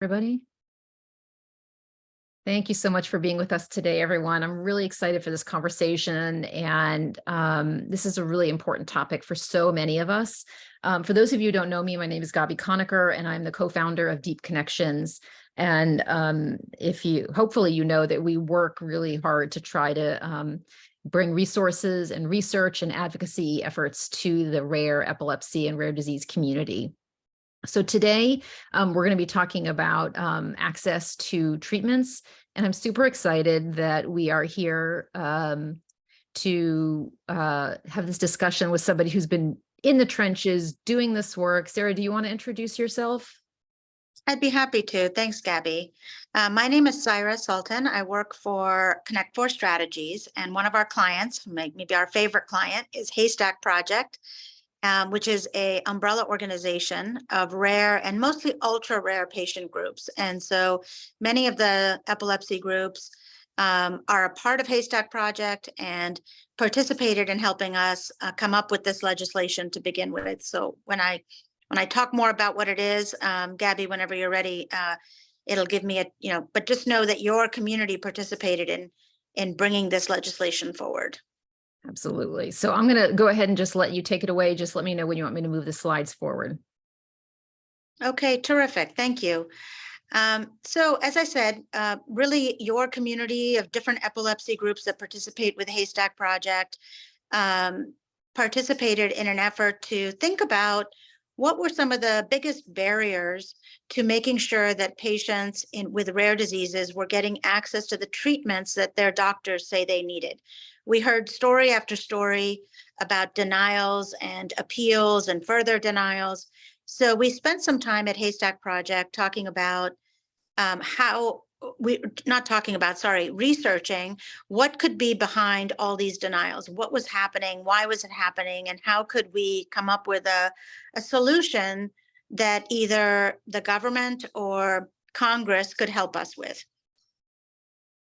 Everybody. Thank you so much for being with us today, everyone. I'm really excited for this conversation, and this is a really important topic for so many of us. For those of you who don't know me, my name is Gabi Conacher, and I'm the co-founder of DEE-P Connections. And hopefully you know that we work really hard to try to bring resources and research and advocacy efforts to the rare epilepsy and rare disease community. So today we're going to be talking about access to treatments, and I'm super excited that we are here to have this discussion with somebody who's been in the trenches doing this work. Sarah, do you want to introduce yourself? I'd be happy to. Thanks, Gabby. My name is Syra Sultan. I work for Connect4 Strategies, and one of our clients, maybe our favorite client, is Haystack Project, which is an umbrella organization of rare and mostly ultra rare patient groups. And so many of the epilepsy groups are a part of Haystack Project and participated in helping us come up with this legislation to begin with. So when I talk more about what it is, Gabby, whenever you're ready, it'll give me but just know that your community participated in bringing this legislation forward. Absolutely. So I'm going to go ahead and just let you take it away. Just let me know when you want me to move the slides forward. Okay, terrific. Thank you. So as I said, really your community of different epilepsy groups that participate with the Haystack Project participated in an effort to think about what were some of the biggest barriers to making sure that patients with rare diseases were getting access to the treatments that their doctors say they needed. We heard story after story about denials and appeals and further denials. So we spent some time at Haystack Project talking about researching what could be behind all these denials, what was happening, why was it happening, and how could we come up with a solution that either the government or Congress could help us with.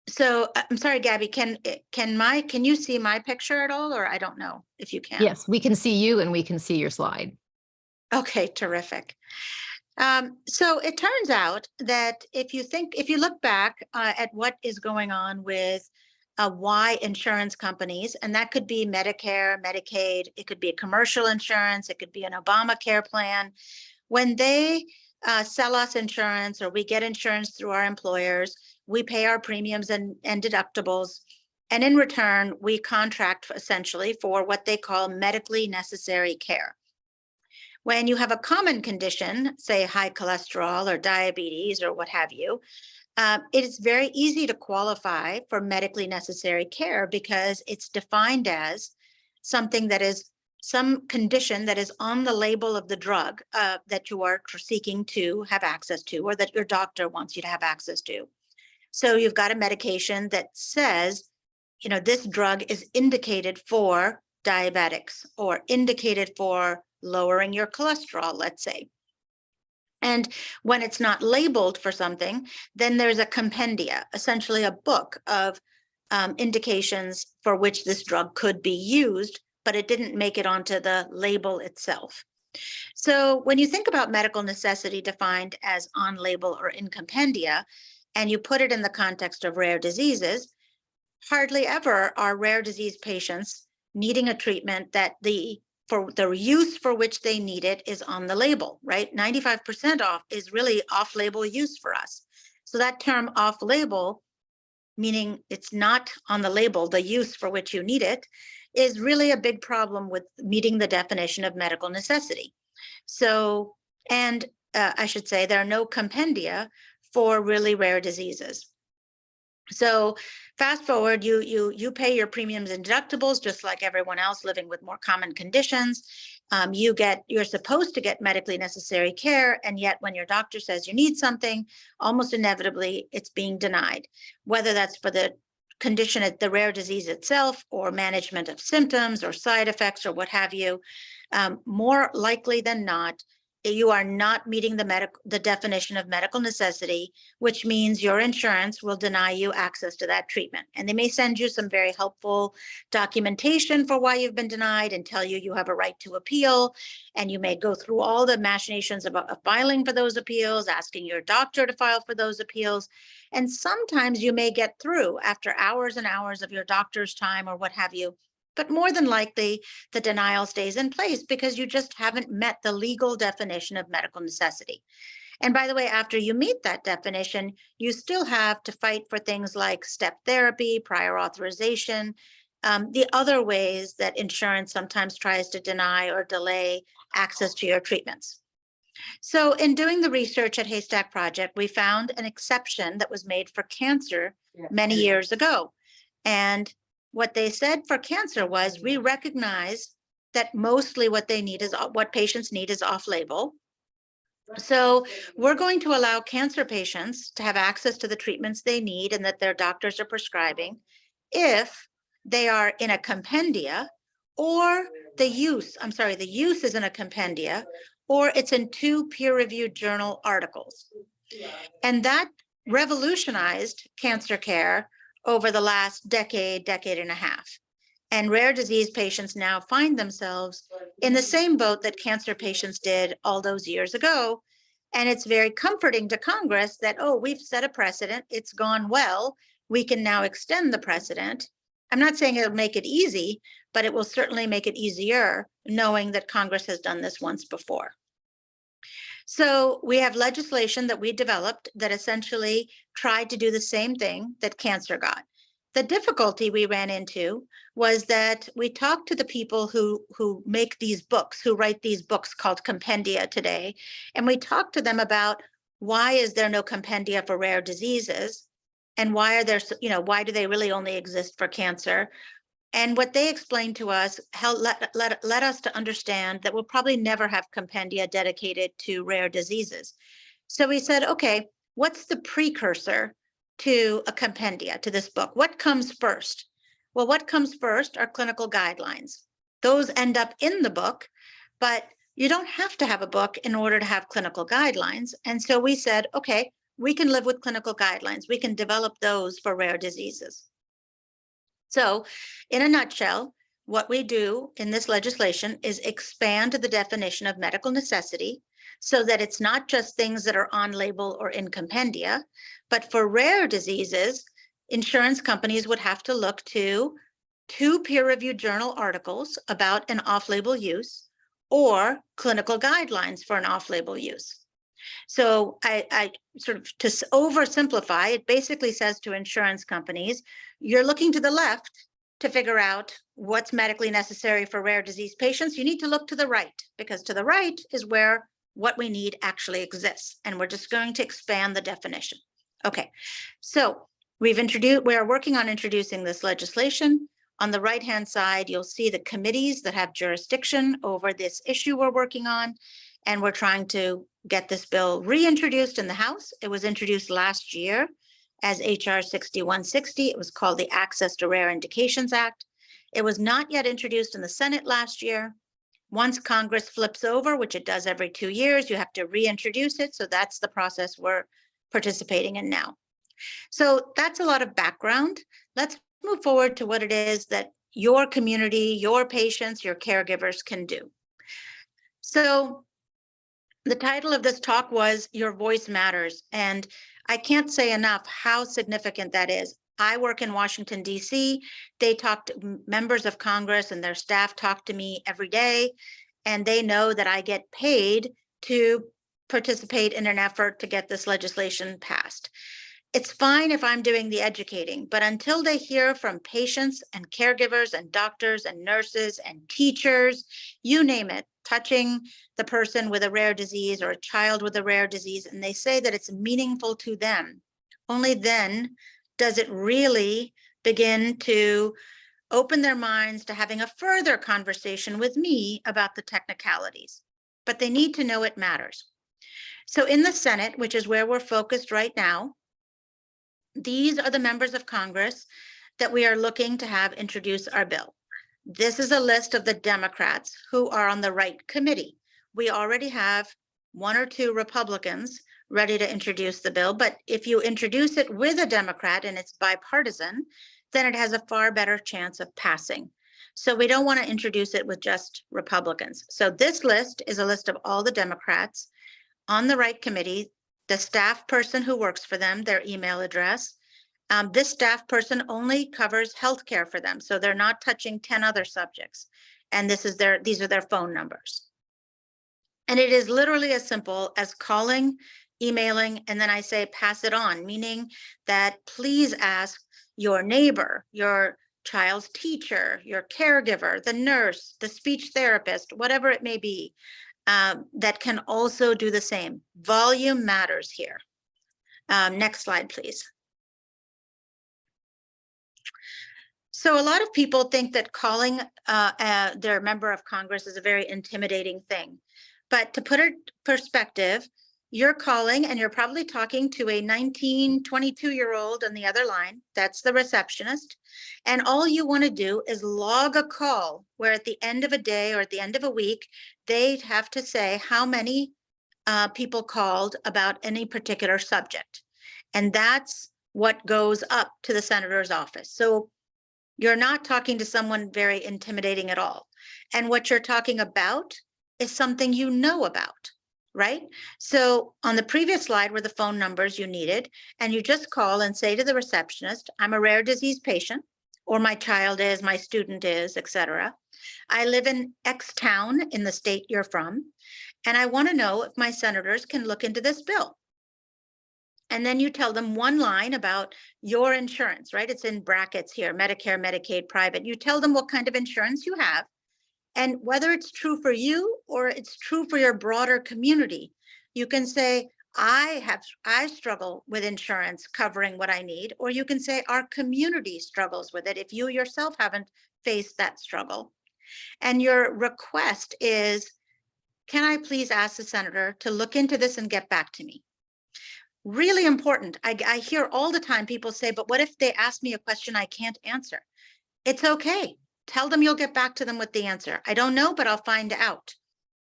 So I'm sorry, Gabby, can you see my picture at all, or I don't know if you can? Yes, we can see you and we can see your slide. Okay, terrific. So it turns out that if you look back at what is going on with why insurance companies, and that could be Medicare, Medicaid, it could be a commercial insurance, it could be an Obamacare plan, when they sell us insurance or we get insurance through our employers, we pay our premiums and deductibles. And in return, we contract essentially for what they call medically necessary care. When you have a common condition, say high cholesterol or diabetes or what have you, it is very easy to qualify for medically necessary care because it's defined as something that is some condition that is on the label of the drug that you are seeking to have access to, or that your doctor wants you to have access to. So you've got a medication that says, this drug is indicated for diabetics or indicated for lowering your cholesterol, let's say. And when it's not labeled for something, then there's a compendia, essentially a book of indications for which this drug could be used, but it didn't make it onto the label itself. So when you think about medical necessity defined as on label or in compendia, and you put it in the context of rare diseases, hardly ever are rare disease patients needing a treatment that for the use for which they need it is on the label, right? 95% off is really off-label use for us. So that term off-label, meaning it's not on the label, the use for which you need it, is really a big problem with meeting the definition of medical necessity. So, and I should say there are no compendia for really rare diseases. So fast forward, you pay your premiums and deductibles just like everyone else living with more common conditions. You're supposed to get medically necessary care, and yet when your doctor says you need something, almost inevitably it's being denied, whether that's for the condition at the rare disease itself or management of symptoms or side effects or what have you. More likely than not, you are not meeting the definition of medical necessity, which means your insurance will deny you access to that treatment. And they may send you some very helpful documentation for why you've been denied and tell you you have a right to appeal. And you may go through all the machinations about filing for those appeals, asking your doctor to file for those appeals. And sometimes you may get through after hours and hours of your doctor's time or what have you. But more than likely, the denial stays in place because you just haven't met the legal definition of medical necessity. And by the way, after you meet that definition, you still have to fight for things like step therapy, prior authorization, the other ways that insurance sometimes tries to deny or delay access to your treatments. So in doing the research at Haystack Project, we found an exception that was made for cancer many years ago. And what they said for cancer was, we recognize that mostly what patients need is off-label. So we're going to allow cancer patients to have access to the treatments they need and that their doctors are prescribing if they are in a compendia, or the use is in a compendia, or it's in 2 peer-reviewed journal articles. And that revolutionized cancer care over the last decade and a half. And rare disease patients now find themselves in the same boat that cancer patients did all those years ago. And it's very comforting to Congress that, oh, we've set a precedent, it's gone well, we can now extend the precedent. I'm not saying it'll make it easy, but it will certainly make it easier knowing that Congress has done this once before. So we have legislation that we developed that essentially tried to do the same thing that cancer got. The difficulty we ran into was that we talked to the people who make these books, who write these books called compendia today, and we talked to them about why is there no compendia for rare diseases, and why are there, why do they really only exist for cancer? And what they explained to us led us to understand that we'll probably never have compendia dedicated to rare diseases. So we said, okay, what's the precursor to a compendia, to this book? What comes first? Well, what comes first are clinical guidelines. Those end up in the book, but you don't have to have a book in order to have clinical guidelines. And so we said, okay, we can live with clinical guidelines. We can develop those for rare diseases. So in a nutshell, what we do in this legislation is expand the definition of medical necessity so that it's not just things that are on label or in compendia, but for rare diseases, insurance companies would have to look to 2 peer-reviewed journal articles about an off-label use or clinical guidelines for an off-label use. So I sort of, to oversimplify, it basically says to insurance companies, you're looking to the left to figure out what's medically necessary for rare disease patients. You need to look to the right, because to the right is where what we need actually exists. And we're just going to expand the definition. Okay, so we're working on introducing this legislation. On the right-hand side, you'll see the committees that have jurisdiction over this issue we're working on. And we're trying to get this bill reintroduced in the House. It was introduced last year as HR 6160. It was called the Access to Rare Indications Act. It was not yet introduced in the Senate last year. Once Congress flips over, which it does every 2 years, you have to reintroduce it. So that's the process we're participating in now. So that's a lot of background. Let's move forward to what it is that your community, your patients, your caregivers can do. So the title of this talk was Your Voice Matters, and I can't say enough how significant that is. I work in Washington, D.C. Members of Congress and their staff talk to me every day, and they know that I get paid to participate in an effort to get this legislation passed. It's fine if I'm doing the educating, but until they hear from patients and caregivers and doctors and nurses and teachers, you name it, touching the person with a rare disease or a child with a rare disease, and they say that it's meaningful to them, only then does it really begin to open their minds to having a further conversation with me about the technicalities. But they need to know it matters. So in the Senate, which is where we're focused right now, these are the members of Congress that we are looking to have introduce our bill. This is a list of the Democrats who are on the right committee. We already have 1 or 2 Republicans ready to introduce the bill. But if you introduce it with a Democrat and it's bipartisan, then it has a far better chance of passing. So we don't want to introduce it with just Republicans. So this list is a list of all the Democrats on the right committee, the staff person who works for them, their email address. This staff person only covers healthcare for them, so they're not touching 10 other subjects. And these are their phone numbers. And it is literally as simple as calling, emailing, and then I say pass it on, meaning that please ask your neighbor, your child's teacher, your caregiver, the nurse, the speech therapist, whatever it may be, that can also do the same. Volume matters here. Next slide, please. So a lot of people think that calling their member of Congress is a very intimidating thing. But to put it in perspective, you're calling and you're probably talking to a 19, 22-year-old on the other line. That's the receptionist. And all you want to do is log a call where at the end of a day or at the end of a week, they have to say how many people called about any particular subject. And that's what goes up to the senator's office. So you're not talking to someone very intimidating at all. And what you're talking about is something you know about, right? So on the previous slide were the phone numbers you needed, and you just call and say to the receptionist, I'm a rare disease patient, or my child is, my student is, etc. I live in X town in the state you're from, and I want to know if my senators can look into this bill. And then you tell them one line about your insurance, right? It's in brackets here, Medicare, Medicaid, private. You tell them what kind of insurance you have and whether it's true for you or it's true for your broader community. You can say, I struggle with insurance covering what I need, or you can say our community struggles with it if you yourself haven't faced that struggle. And your request is, can I please ask the senator to look into this and get back to me? Really important. I hear all the time people say, but what if they ask me a question I can't answer? It's okay. Tell them you'll get back to them with the answer. I don't know, but I'll find out.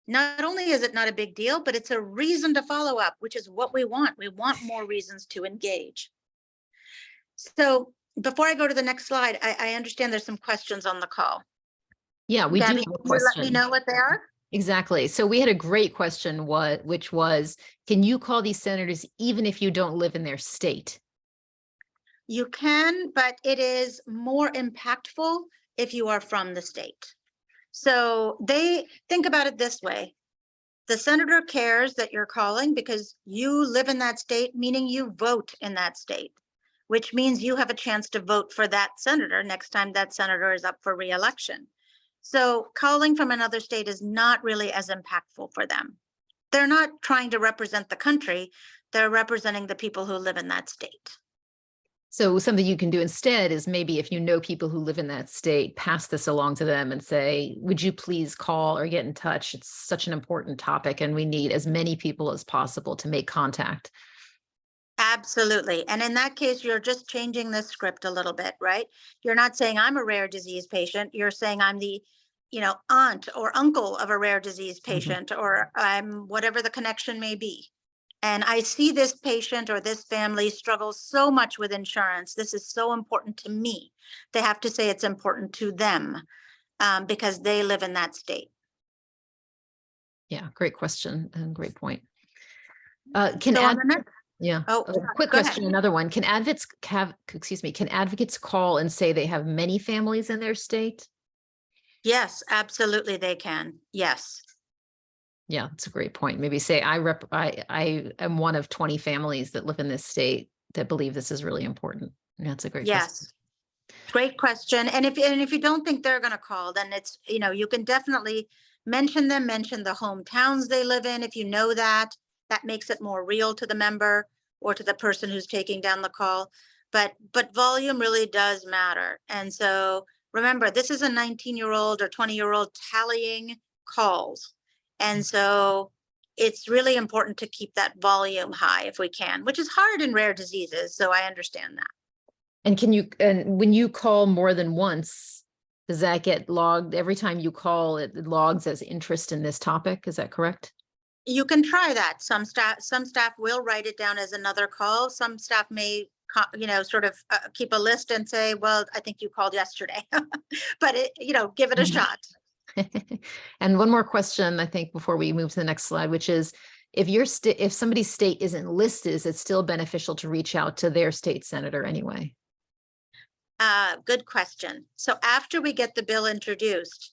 Not only is it not a big deal, but it's a reason to follow up, which is what we want. We want more reasons to engage. So before I go to the next slide, I understand there's some questions on the call. Yeah, we Gabby, do have a can you let me question. know what they are? Exactly. So we had a great question, which was, can you call these senators even if you don't live in their state? You can, but it is more impactful if you are from the state. So they think about it this way. The senator cares that you're calling because you live in that state, meaning you vote in that state, which means you have a chance to vote for that senator next time that senator is up for re-election. So calling from another state is not really as impactful for them. They're not trying to represent the country. They're representing the people who live in that state. So something you can do instead is maybe if you know people who live in that state, pass this along to them and say, would you please call or get in touch? It's such an important topic and we need as many people as possible to make contact. Absolutely. And in that case, you're just changing the script a little bit, right? You're not saying I'm a rare disease patient. You're saying I'm the, aunt or uncle of a rare disease patient, or I'm whatever the connection may be. And I see this patient or this family struggle so much with insurance. This is so important to me. They have to say it's important to them because they live in that state. Yeah, great question and great point. Yeah. Oh, quick go question. ahead. Another one. Can advocates call and say they have many families in their state? Yes, absolutely. They can. Yes. Yeah, that's a great point. Maybe say I am one of 20 families that live in this state that believe this is really important. That's a great question. Yes. Great question. And if you don't think they're going to call, then it's, you can definitely mention them, mention the hometowns they live in. If you know that makes it more real to the member or to the person who's taking down the call. But volume really does matter. And so remember, this is a 19-year-old or 20-year-old tallying calls. And so it's really important to keep that volume high if we can, which is hard in rare diseases. So I understand that. And when you call more than once, does that get logged every time you call? It logs as interest in this topic. Is that correct? You can try that. Some staff will write it down as another call. Some staff may, sort of keep a list and say, well, I think you called yesterday, but give it a shot. And one more question, I think, before we move to the next slide, which is, if somebody's state isn't listed, is it still beneficial to reach out to their state senator anyway? Good question. So after we get the bill introduced,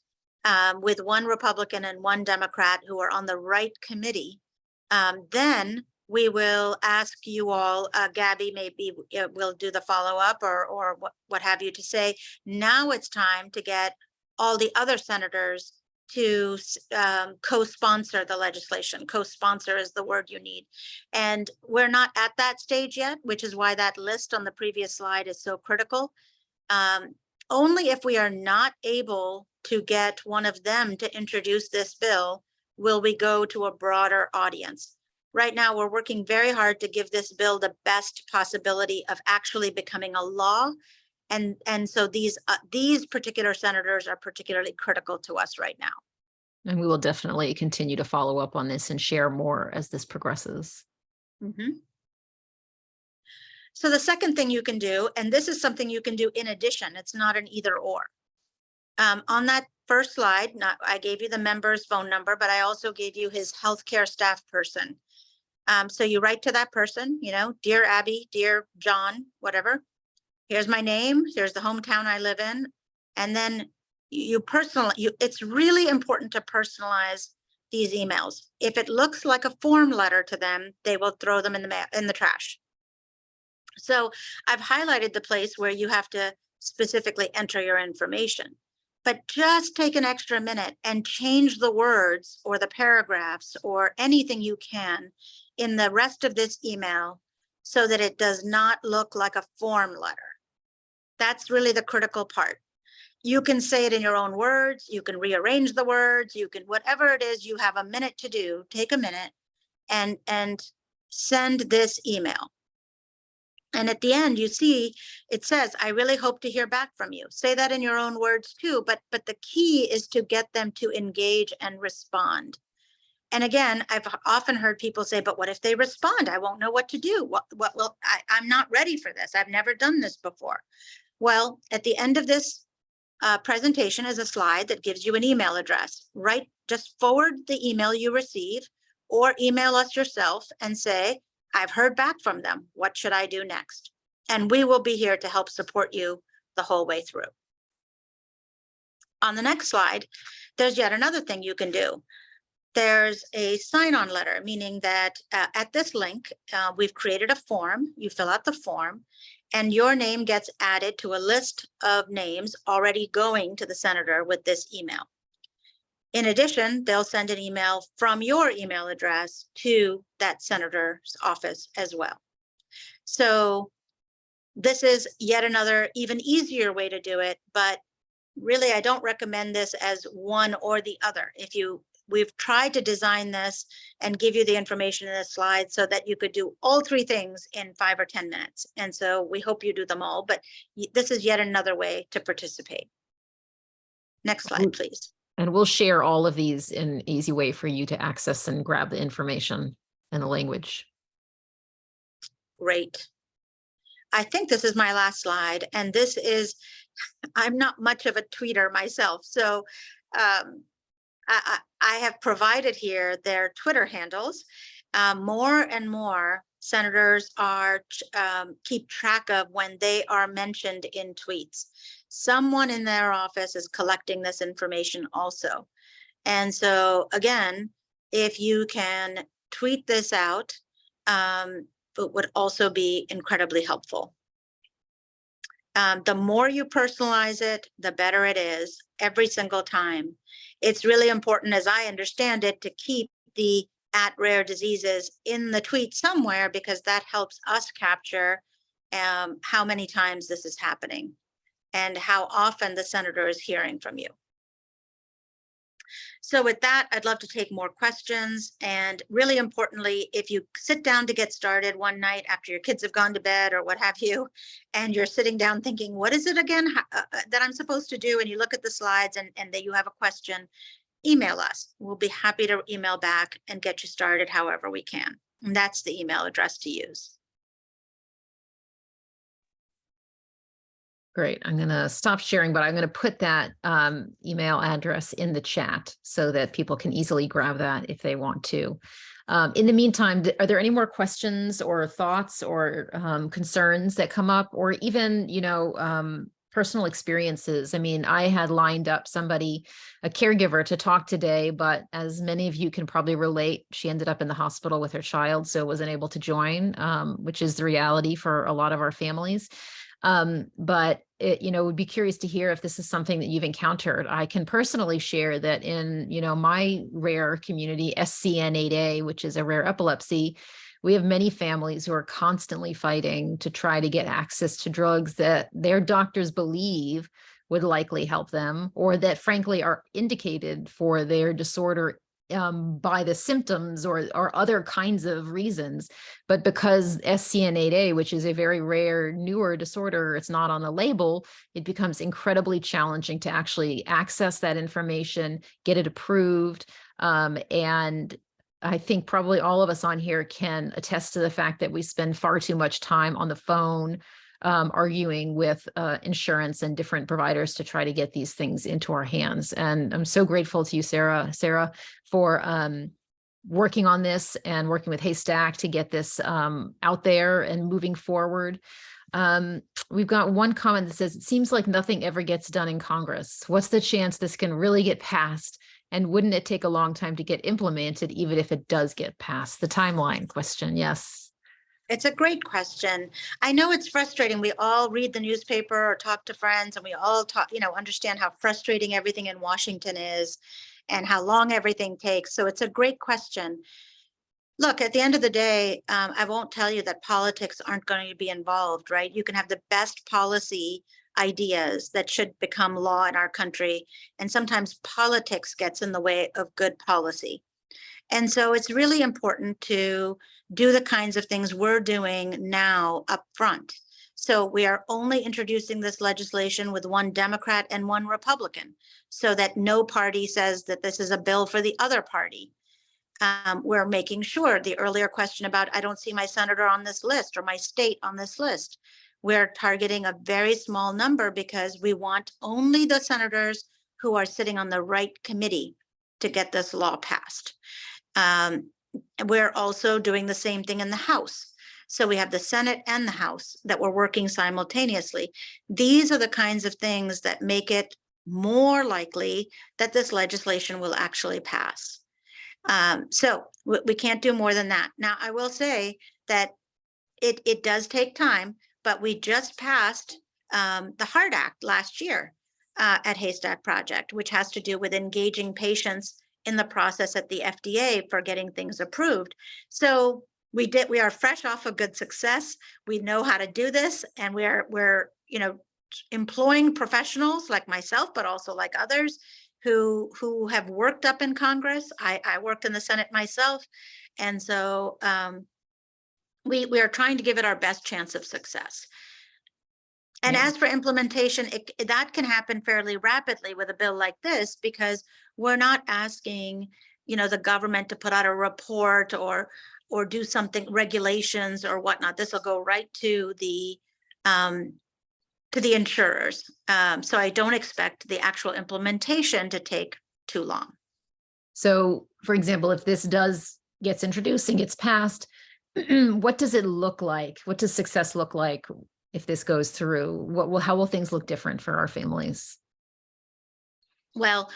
with one Republican and one Democrat who are on the right committee, then we will ask you all, Gabi maybe will do the follow-up or what have you, to say, now it's time to get all the other senators to co-sponsor the legislation. Co-sponsor is the word you need. And we're not at that stage yet, which is why that list on the previous slide is so critical. Only if we are not able to get one of them to introduce this bill will we go to a broader audience. Right now, we're working very hard to give this bill the best possibility of actually becoming a law. And so these particular senators are particularly critical to us right now. And we will definitely continue to follow up on this and share more as this progresses. Mm-hmm. So the second thing you can do, and this is something you can do in addition, it's not an either or. On that first slide, I gave you the member's phone number, but I also gave you his healthcare staff person. So you write to that person, dear Abby, dear John, whatever. Here's my name, here's the hometown I live in. And then it's really important to personalize these emails. If it looks like a form letter to them, they will throw them in the trash. So I've highlighted the place where you have to specifically enter your information, but just take an extra minute and change the words or the paragraphs or anything you can in the rest of this email so that it does not look like a form letter. That's really the critical part. You can say it in your own words. You can rearrange the words. You can, whatever it is you have a minute to do, take a minute and send this email. And at the end, you see, it says, I really hope to hear back from you. Say that in your own words too, but the key is to get them to engage and respond. And again, I've often heard people say, but what if they respond? I won't know what to do. I'm not ready for this. I've never done this before. Well, at the end of this presentation is a slide that gives you an email address, right? Just forward the email you receive or email us yourself and say, I've heard back from them. What should I do next? And we will be here to help support you the whole way through. On the next slide, there's yet another thing you can do. There's a sign-on letter, meaning that at this link, we've created a form. You fill out the form, and your name gets added to a list of names already going to the senator with this email. In addition, they'll send an email from your email address to that senator's office as well. So this is yet another even easier way to do it, but really I don't recommend this as one or the other. We've tried to design this and give you the information in the slide so that you could do all three things in 5 or 10 minutes. And so we hope you do them all, but this is yet another way to participate. Next slide, please. And we'll share all of these in an easy way for you to access and grab the information and the language. Great. I think this is my last slide, and this is, I'm not much of a tweeter myself, so I have provided here their Twitter handles. More and more senators are keep track of when they are mentioned in tweets. Someone in their office is collecting this information also. And so again, if you can tweet this out, it would also be incredibly helpful. The more you personalize it, the better it is every single time. It's really important, as I understand it, to keep the @rare diseases in the tweet somewhere, because that helps us capture how many times this is happening and how often the senator is hearing from you. So with that, I'd love to take more questions. And really importantly, if you sit down to get started one night after your kids have gone to bed or what have you, and you're sitting down thinking, what is it again that I'm supposed to do? And you look at the slides and that you have a question, email us. We'll be happy to email back and get you started however we can. And that's the email address to use. Great. I'm going to stop sharing, but I'm going to put that email address in the chat so that people can easily grab that if they want to. In the meantime, are there any more questions or thoughts or concerns that come up, or even, personal experiences? I mean, I had lined up somebody, a caregiver, to talk today, but as many of you can probably relate, she ended up in the hospital with her child, so wasn't able to join, which is the reality for a lot of our families. But would be curious to hear if this is something that you've encountered. I can personally share that in, my rare community, SCN8A, which is a rare epilepsy, we have many families who are constantly fighting to try to get access to drugs that their doctors believe would likely help them, or that frankly are indicated for their disorder by the symptoms or other kinds of reasons. But because SCN8A, which is a very rare, newer disorder, it's not on the label, it becomes incredibly challenging to actually access that information, get it approved. And I think probably all of us on here can attest to the fact that we spend far too much time on the phone arguing with insurance and different providers to try to get these things into our hands. And I'm so grateful to you, Sarah, for working on this and working with Haystack to get this out there and moving forward. We've got one comment that says, it seems like nothing ever gets done in Congress. What's the chance this can really get passed? And wouldn't it take a long time to get implemented, even if it does get passed? The timeline question, yes. It's a great question. I know it's frustrating. We all read the newspaper or talk to friends, and we all talk, understand how frustrating everything in Washington is and how long everything takes. So it's a great question. Look, at the end of the day, I won't tell you that politics aren't going to be involved, right? You can have the best policy ideas that should become law in our country, and sometimes politics gets in the way of good policy. And so it's really important to do the kinds of things we're doing now up front. So we are only introducing this legislation with one Democrat and one Republican, so that no party says that this is a bill for the other party. We're making sure, the earlier question about, I don't see my senator on this list or my state on this list. We're targeting a very small number because we want only the senators who are sitting on the right committee to get this law passed. We're also doing the same thing in the House. So we have the Senate and the House that we're working simultaneously. These are the kinds of things that make it more likely that this legislation will actually pass. So we can't do more than that. Now, I will say that it does take time, but we just passed the HEART Act last year at Haystack Project, which has to do with engaging patients in the process at the FDA for getting things approved. So we are fresh off a good success. We know how to do this, and we're employing professionals like myself, but also like others who have worked up in Congress. I worked in the Senate myself, and so we are trying to give it our best chance of success. And Yeah. as for implementation, that can happen fairly rapidly with a bill like this, because we're not asking, the government to put out a report or do something, regulations or whatnot. This will go right to the insurers. So I don't expect the actual implementation to take too long. So, for example, if this gets introduced and gets passed, what does it look like? What does success look like if this goes through? How will things look different for our families? Well,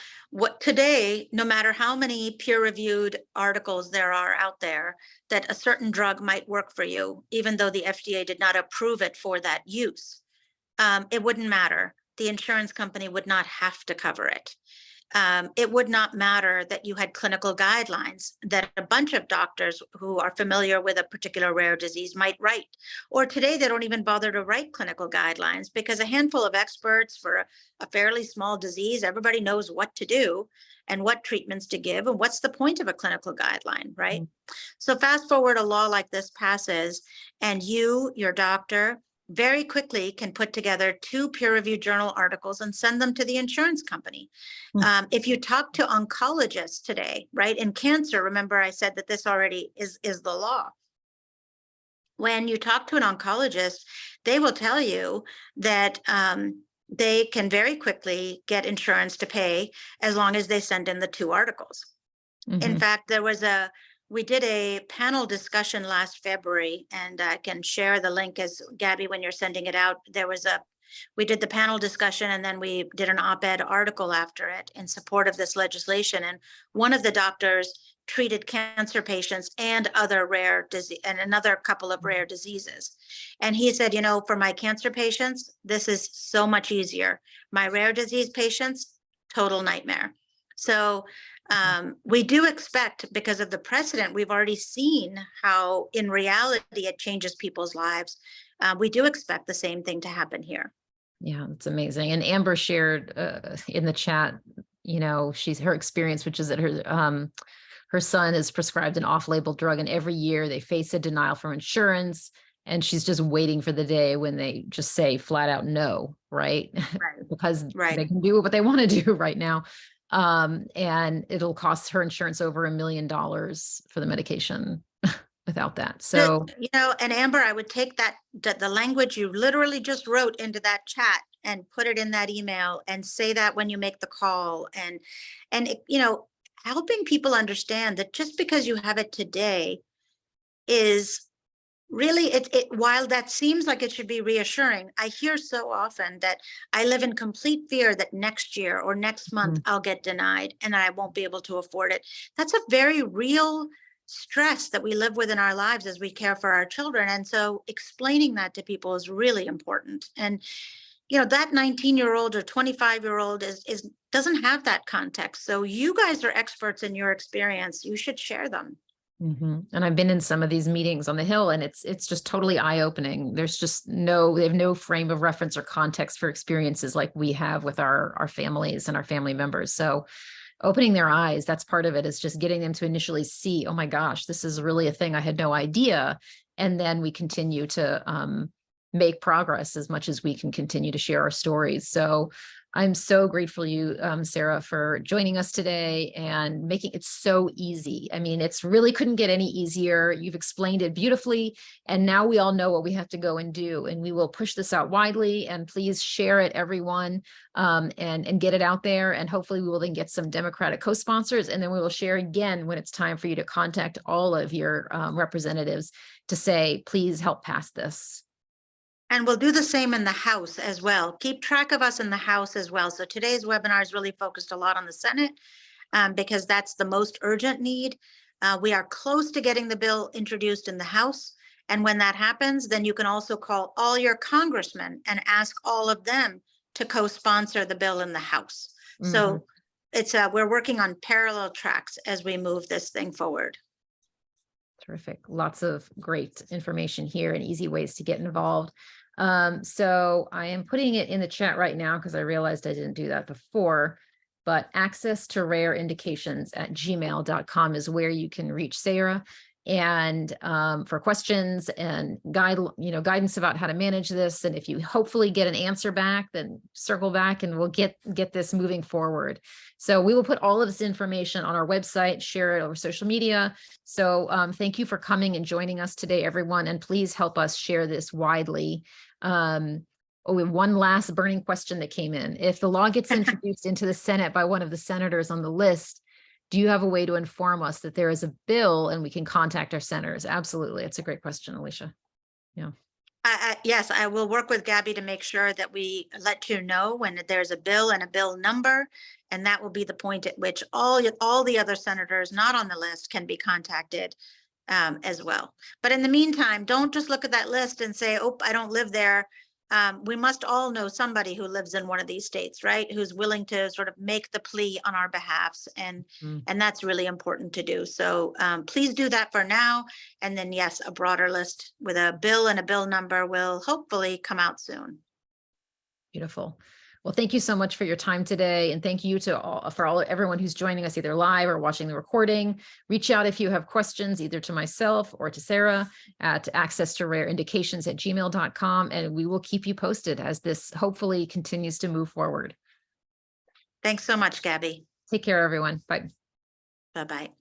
today, no matter how many peer-reviewed articles there are out there that a certain drug might work for you, even though the FDA did not approve it for that use, it wouldn't matter. The insurance company would not have to cover it. It would not matter that you had clinical guidelines that a bunch of doctors who are familiar with a particular rare disease might write. Or today, they don't even bother to write clinical guidelines because a handful of experts for a fairly small disease, everybody knows what to do and what treatments to give. And what's the point of a clinical guideline, right? So fast forward, a law like this passes, and you, your doctor, very quickly can put together 2 peer-reviewed journal articles and send them to the insurance company. If you talk to oncologists today, right, in cancer, remember I said that this already is the law. When you talk to an oncologist, they will tell you that they can very quickly get insurance to pay as long as they send in the 2 articles. In Mhm. fact, we did a panel discussion last February, and I can share the link as Gabby, when you're sending it out. We did the panel discussion, and then we did an op-ed article after it in support of this legislation. And one of the doctors treated cancer patients and other rare disease and another couple of rare diseases. And he said, for my cancer patients, this is so much easier. My rare disease patients, total nightmare. So we do expect, because of the precedent, we've already seen how in reality it changes people's lives. We do expect the same thing to happen here. Yeah, it's amazing. And Amber shared in the chat, her experience, which is that her son is prescribed an off-label drug, and every year they face a denial from insurance, and she's just waiting for the day when they just say flat out no, right? Right. Because Right. they can do what they want to do right now. And it'll cost her insurance over $1 million for the medication without that. So And Amber, I would take the language you literally just wrote into that chat and put it in that email and say that when you make the call, and helping people understand that just because you have it today is really, while that seems like it should be reassuring, I hear so often that I live in complete fear that next year or next month Mhm. I'll get denied and I won't be able to afford it. That's a very real stress that we live with in our lives as we care for our children. And so explaining that to people is really important. And that 19-year-old or 25-year-old is doesn't have that context. So you guys are experts in your experience. You should share them. And I've been in some of these meetings on the Hill, and it's just totally eye-opening. There's just they have no frame of reference or context for experiences like we have with our families and our family members. So opening their eyes, that's part of it, is just getting them to initially see, oh my gosh, this is really a thing. I had no idea. And then we continue to make progress as much as we can continue to share our stories. So I'm so grateful you, Sarah, for joining us today and making it so easy. I mean, it's really couldn't get any easier. You've explained it beautifully, and now we all know what we have to go and do, and we will push this out widely, and please share it, everyone, and get it out there. And hopefully we will then get some Democratic co-sponsors, and then we will share again when it's time for you to contact all of your representatives to say, please help pass this. And we'll do the same in the House as well. Keep track of us in the House as well. So today's webinar is really focused a lot on the Senate because that's the most urgent need. We are close to getting the bill introduced in the House. And when that happens, then you can also call all your congressmen and ask all of them to co-sponsor the bill in the House. So we're working on parallel tracks as we move this thing forward. Terrific. Lots of great information here and easy ways to get involved. So I am putting it in the chat right now because I realized I didn't do that before, but access to rare indications at gmail.com is where you can reach Sarah and for questions and guidance about how to manage this. And if you hopefully get an answer back, then circle back and we'll get this moving forward. So we will put all of this information on our website, share it over social media. So thank you for coming and joining us today, everyone. And please help us share this widely. We have one last burning question that came in. If the law gets introduced into the Senate by one of the senators on the list, do you have a way to inform us that there is a bill and we can contact our senators? Absolutely. It's a great question, Alicia. Yeah. Yes, I will work with Gabby to make sure that we let you know when there's a bill and a bill number, and that will be the point at which all the other senators not on the list can be contacted as well. But in the meantime, don't just look at that list and say, oh, I don't live there. We must all know somebody who lives in one of these states, right? Who's willing to sort of make the plea on our behalfs. And that's really important to do. So please do that for now. And then, yes, a broader list with a bill and a bill number will hopefully come out soon. Beautiful. Well, thank you so much for your time today. And thank you to everyone who's joining us either live or watching the recording. Reach out if you have questions, either to myself or to Sarah at accesstorareIndications@gmail.com. And we will keep you posted as this hopefully continues to move forward. Thanks so much, Gabi. Take care, everyone. Bye. Bye-bye.